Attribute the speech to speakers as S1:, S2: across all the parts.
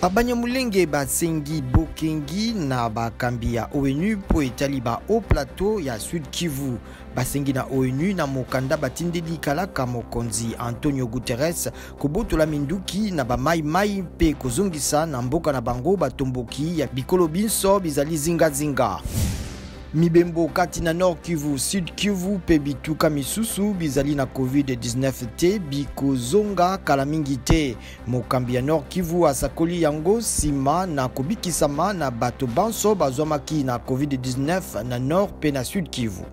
S1: Abanyamulenge basengi bokengi na bakambi ya ONU po etali ba au plateau ya Sud Kivu. Basengi na ONU na mokanda batindeli kalaka mokonzi Antonio Guterres kobotola minduki na ba mai pe kozongisa na mboka na bango batomboki ya bikolo binso bizali zinga. Mibembo kati na Nord Kivu, Sud Kivu pe bituka misusu bizali na COVID-19 te bikozonga kala mingi te. Mokambi ya Nord Kivu asakoli yango sima na kobikisama na bato banso bazwamaki na COVID-19 na Nord pe na Sud Kivu.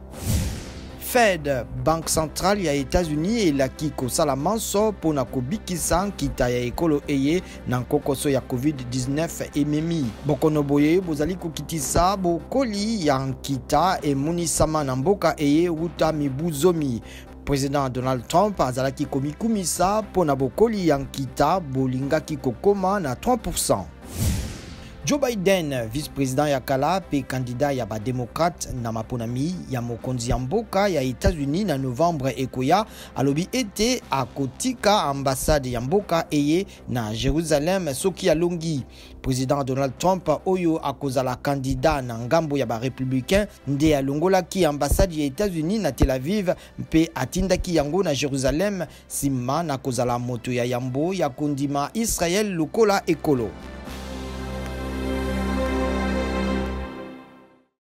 S1: Fed, Banque Centrale ya États-Unis elaki kosala manso pona kobikisa nkita ya ekolo eye na nkokoso ya COVID-19 ememi. Bokono boye bozali kokitisa bokoli ya nkita emunisama na mboka eye uta mibuzomi. Président Donald Trump azalaki komikumisa pona bokoli ya nkita bolingaki kokoma na 3%. Joe Biden, vice-président ya kala pe candidat ya ba démocrate na maponami ya mokonzi ya mboka ya États-Unis na novembre ekoya alobi ete akotika ambassade ya mboka eye na Jérusalem soki alongi. Président Donald Trump oyo akozala candidat na ngambo ya ba républicain nde alongolaki ambassade ya États-Unis na Tel Aviv mpe atindaki yango na Jérusalem sima na kozala moto ya yambo ya kondima Israël lokola ekolo.